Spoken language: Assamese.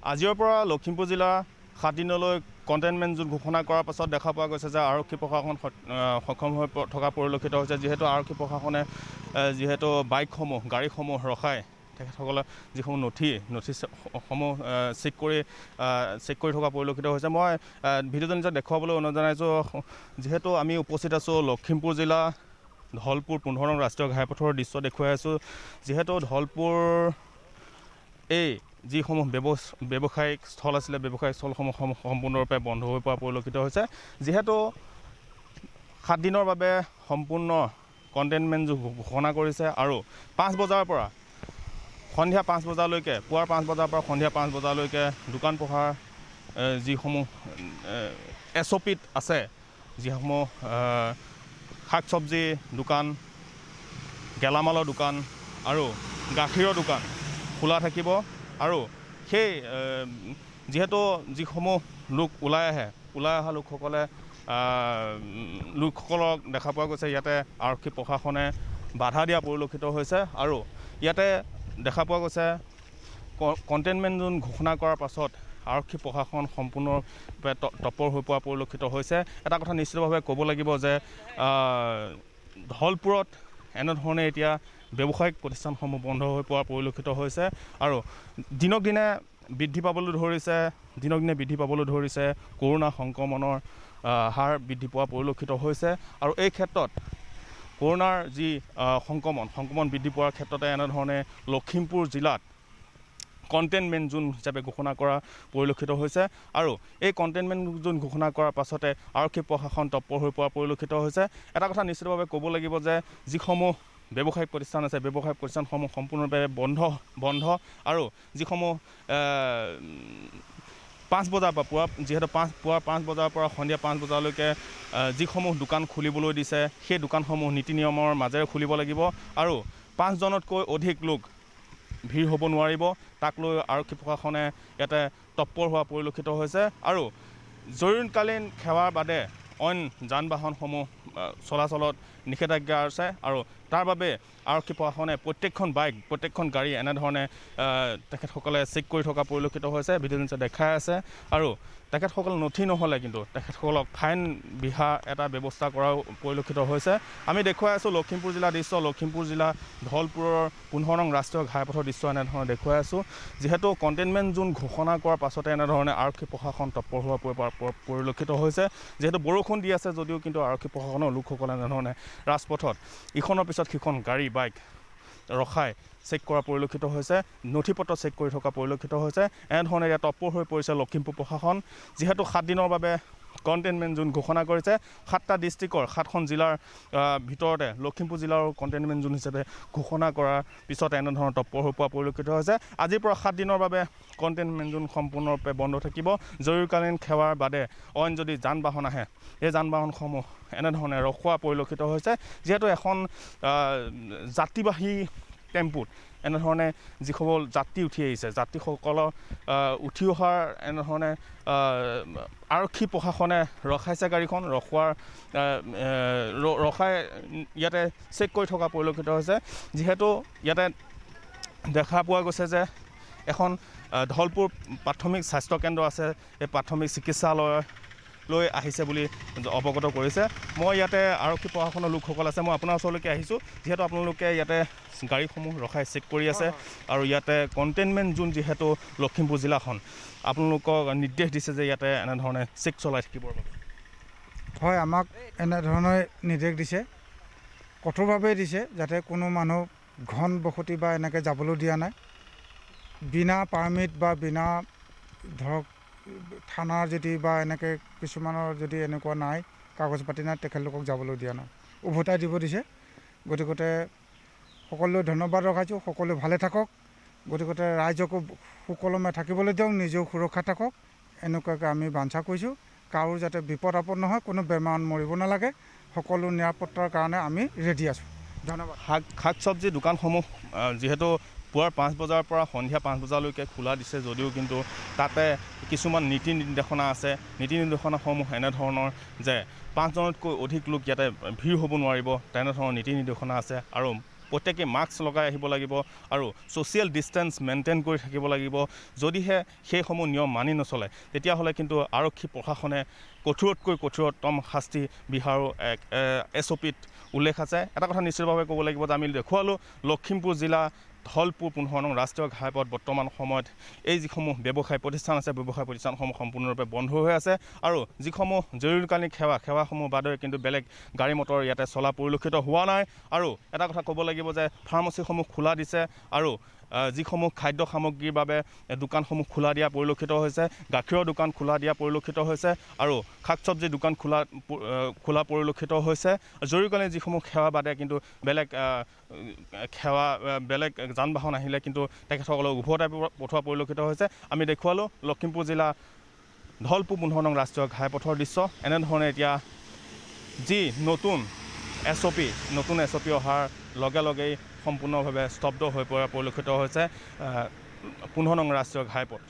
আজিৰ পৰা লখিমপুৰ জিলা 7 দিনলৈ কণ্টেইনমেণ্ট জোন ঘোষণা কৰাৰ পাছত দেখা পোৱা গৈছে যে আৰক্ষী প্ৰশাসন সক্ষম হৈ থকা পৰিলক্ষিত হৈছে যিহেতু আৰক্ষী প্ৰশাসনে যিহেতু বাইকসমূহ গাড়ীসমূহ ৰখাই তেখেতসকলে যিসমূহ নথিসমূহ চেক কৰি থকা পৰিলক্ষিত হৈছে। মই ভিডিঅ'টো নিজে দেখুৱাবলৈ অনুৰোধ জনাইছোঁ। যিহেতু আমি উপস্থিত আছোঁ লখিমপুৰ জিলা ধলপুৰ 15 নং ৰাষ্ট্ৰীয় ঘাইপথৰ দৃশ্য দেখুৱাই আছোঁ। যিহেতু ধলপুৰ এই যিসমূহ ব্যৱসায়িক স্থল আছিলে ব্যৱসায়িক স্থলসমূহ সম্পূৰ্ণৰূপে বন্ধ হৈ পৰা পৰিলক্ষিত হৈছে। যিহেতু 7 দিনৰ বাবে সম্পূৰ্ণ কণ্টেইনমেণ্ট ঘোষণা কৰিছে আৰু 5 বজাৰ পৰা সন্ধিয়া 5 বজালৈকে পুৱাৰ 5 বজাৰ পৰা সন্ধিয়া 5 বজালৈকে দোকান পোহাৰ যিসমূহ SOPত আছে যিসমূহ শাক চব্জি দোকান গেলামালৰ দোকান আৰু গাখীৰৰ দোকান খোলা থাকিব আৰু সেই যিহেতু যিসমূহ লোক ওলাই অহা লোকসকলক দেখা পোৱা গৈছে ইয়াতে আৰক্ষী প্ৰশাসনে বাধা দিয়া পৰিলক্ষিত হৈছে আৰু ইয়াতে দেখা পোৱা গৈছে কণ্টেইনমেণ্ট জোন ঘোষণা কৰাৰ পাছত আৰক্ষী প্ৰশাসন সম্পূৰ্ণৰূপে তৎপৰ হৈ পৰা পৰিলক্ষিত হৈছে। এটা কথা নিশ্চিতভাৱে ক'ব লাগিব যে ধলপুৰত এনেধৰণে এতিয়া ব্যৱসায়িক প্ৰতিষ্ঠানসমূহ বন্ধ হৈ পৰা পৰিলক্ষিত হৈছে আৰু দিনক দিনে বৃদ্ধি পাবলৈ ধৰিছে কৰোনা সংক্ৰমণৰ হাৰ বৃদ্ধি পোৱা পৰিলক্ষিত হৈছে আৰু এই ক্ষেত্ৰত কৰোনাৰ যি সংক্ৰমণ বৃদ্ধি পোৱাৰ ক্ষেত্ৰতে এনেধৰণে লখিমপুৰ জিলাত কণ্টেইনমেণ্ট জোন হিচাপে ঘোষণা কৰা পৰিলক্ষিত হৈছে আৰু এই কণ্টেইনমেণ্ট জোন ঘোষণা কৰাৰ পাছতে আৰক্ষী প্ৰশাসন তৎপৰ হৈ পৰা পৰিলক্ষিত হৈছে। এটা কথা নিশ্চিতভাৱে ক'ব লাগিব যে যিসমূহ ব্যৱসায়িক প্ৰতিষ্ঠান আছে ব্যৱসায়িক প্ৰতিষ্ঠানসমূহ সম্পূৰ্ণৰূপে বন্ধ আৰু যিসমূহ 5 বজাৰ পৰা পুৱা 5 বজাৰ পৰা সন্ধিয়া 5 বজালৈকে যিসমূহ দোকান খুলিবলৈ দিছে সেই দোকানসমূহ নীতি নিয়মৰ মাজেৰে খুলিব লাগিব আৰু 5 জনতকৈ অধিক লোক ভিৰ হ'ব নোৱাৰিব। তাক লৈ আৰক্ষী প্ৰশাসনে ইয়াতে তৎপৰ হোৱা পৰিলক্ষিত হৈছে আৰু জৰুৰীকালীন সেৱাৰ বাদে অইন যান বাহনসমূহ চলাচলত নিষেধাজ্ঞা আছে আৰু তাৰ বাবে আৰক্ষী প্ৰশাসনে প্ৰত্যেকখন গাড়ী এনেধৰণে তেখেতসকলে চেক কৰি থকা পৰিলক্ষিত হৈছে। ভিডিঅ'টো দেখাই আছে আৰু তেখেতসকল নথি নহ'লে কিন্তু তেখেতসকলক ফাইন বিহা এটা ব্যৱস্থা কৰাও পৰিলক্ষিত হৈছে। আমি দেখুৱাই আছোঁ লখিমপুৰ জিলাৰ দৃশ্য লখিমপুৰ জিলা ধলপুৰৰ 15 নং ৰাষ্ট্ৰীয় ঘাইপথৰ দৃশ্য এনেধৰণে দেখুৱাই আছোঁ। যিহেতু কণ্টেইনমেণ্ট জোন ঘোষণা কৰাৰ পাছতে এনেধৰণে আৰক্ষী প্ৰশাসন তৎপৰ হোৱা পৰিলক্ষিত হৈছে। যিহেতু বৰষুণ দি আছে যদিও কিন্তু আৰক্ষী প্ৰশাসনৰ লোকসকলে এনেধৰণে ৰাজপথত ইখনৰ পিছত সিখন গাড়ী বাইক ৰখাই চেক কৰা পৰিলক্ষিত হৈছে নথি পত্ৰ চেক কৰি থকা পৰিলক্ষিত হৈছে। এনেধৰণে ইয়াত তৎপৰ হৈ পৰিছে লখিমপুৰ প্ৰশাসন। যিহেতু 7 দিনৰ বাবে কণ্টেইনমেণ্ট জোন ঘোষণা কৰিছে 7টা ডিষ্ট্ৰিক্টৰ 7খন জিলাৰ ভিতৰতে লখিমপুৰ জিলাৰ কণ্টেইনমেণ্ট জোন হিচাপে ঘোষণা কৰাৰ পিছত এনেধৰণৰ তৎপৰ হৈ পৰা পৰিলক্ষিত হৈছে। আজিৰ পৰা 7 দিনৰ বাবে কণ্টেইনমেণ্ট জোন সম্পূৰ্ণৰূপে বন্ধ থাকিব। জৰুৰীকালীন সেৱাৰ বাদে অইন যদি যান বাহন আহে এই যান বাহনসমূহ এনেধৰণে ৰখোৱা পৰিলক্ষিত হৈছে। যিহেতু এখন যাত্ৰীবাহী টেম্পুত এনেধৰণে যিসকল যাত্ৰী উঠি আহিছে যাত্ৰীসকলৰ উঠি অহাৰ এনেধৰণে আৰক্ষী প্ৰশাসনে ৰখাইছে গাড়ীখন ৰখাই ইয়াতে চেক কৰি থকা পৰিলক্ষিত হৈছে। যিহেতু ইয়াতে দেখা পোৱা গৈছে যে এখন ধলপুৰ প্ৰাথমিক স্বাস্থ্যকেন্দ্ৰ আছে এই প্ৰাথমিক চিকিৎসালয়লৈ আহিছে বুলি অৱগত কৰিছে। মই ইয়াতে আৰক্ষী প্ৰশাসনৰ লোকসকল আছে মই আপোনাৰ ওচৰলৈকে আহিছোঁ। যিহেতু আপোনালোকে ইয়াতে গাড়ীসমূহ ৰখাই চেক কৰি আছে আৰু ইয়াতে কণ্টেইনমেণ্ট জোন যিহেতু লখিমপুৰ জিলাখন আপোনালোকক নিৰ্দেশ দিছে যে ইয়াতে এনেধৰণে চেক চলাই থাকিবৰ বাবে। হয় আমাক এনেধৰণে নিৰ্দেশ দিছে কঠোৰভাৱে দিছে যাতে কোনো মানুহ ঘন বসতি বা এনেকৈ যাবলৈ দিয়া নাই। বিনা পাৰ্মিট বা বিনা ধৰক থানাৰ যদি বা এনেকৈ কিছুমানৰ যদি এনেকুৱা নাই কাগজ পাতি নাই তেখেতলোকক যাবলৈ দিয়া নাই উভতাই দিব দিছে। গতিকে সকলোৱে ধন্যবাদ ৰখাইছোঁ। সকলোৱে ভালে থাকক। গতিকে ৰাইজকো সুকলমে থাকিবলৈ দিয়ক নিজেও সুৰক্ষা থাকক এনেকুৱাকৈ আমি বাঞ্ছা কৰিছোঁ। কাৰো যাতে বিপদ আপদ নহয় কোনো বেমাৰ মৰিব নালাগে সকলো নিৰাপত্তাৰ কাৰণে আমি ৰেডি আছোঁ। ধন্যবাদ। শাক চব্জি দোকানসমূহ যিহেতু পুৱাৰ 5 বজাৰ পৰা সন্ধিয়া 5 বজালৈকে খোলা দিছে যদিও কিন্তু তাতে কিছুমান নীতি নিৰ্দেশনা আছে। নীতি নিৰ্দেশনাসমূহ এনেধৰণৰ যে 5 জনতকৈ অধিক লোক ইয়াতে ভিৰ হ'ব নোৱাৰিব তেনেধৰণৰ নীতি নিৰ্দেশনা আছে আৰু প্ৰত্যেকে মাস্ক লগাই আহিব লাগিব আৰু ছ'চিয়েল ডিষ্টেঞ্চ মেইনটেইন কৰি থাকিব লাগিব যদিহে সেইসমূহ নিয়ম মানি নচলে তেতিয়াহ'লে কিন্তু আৰক্ষী প্ৰশাসনে কঠোৰতকৈ কঠোৰতম শাস্তি বিহাৰো এক SOPত উল্লেখ আছে এটা কথা নিশ্চিতভাৱে ক'ব লাগিব যে আমি দেখুৱালোঁ লখিমপুৰ জিলা ধলপুৰ 15 নং ৰাষ্ট্ৰীয় ঘাইপথ বৰ্তমান সময়ত এই যিসমূহ ব্যৱসায় প্ৰতিষ্ঠান আছে ব্যৱসায় প্ৰতিষ্ঠানসমূহ সম্পূৰ্ণৰূপে বন্ধ হৈ আছে আৰু যিসমূহ জৰুৰীকালীন সেৱাসমূহ বাদে কিন্তু বেলেগ গাড়ী মটৰ ইয়াতে চলা পৰিলক্ষিত হোৱা নাই আৰু এটা কথা ক'ব লাগিব যে ফাৰ্মাচীসমূহ খোলা দিছে আৰু যিসমূহ খাদ্য সামগ্ৰীৰ বাবে দোকানসমূহ খোলা দিয়া পৰিলক্ষিত হৈছে গাখীৰৰ দোকান খোলা দিয়া পৰিলক্ষিত হৈছে আৰু শাক চব্জিৰ দোকান খোলা পৰিলক্ষিত হৈছে জৰুৰীকালীন যিসমূহ সেৱা বাদে কিন্তু বেলেগ যান বাহন আহিলে কিন্তু তেখেতসকলক উভতাই পঠোৱা পৰিলক্ষিত হৈছে আমি দেখুৱালোঁ লখিমপুৰ জিলা ধলপুৰ 15 নং ৰাষ্ট্ৰীয় ঘাইপথৰ দৃশ্য এনেধৰণে এতিয়া যি নতুন SOP অহাৰ লগে লগেই সম্পূৰ্ণভাৱে স্তব্ধ হৈ পৰা পৰিলক্ষিত হৈছে 15 নং ৰাষ্ট্ৰীয় ঘাইপথ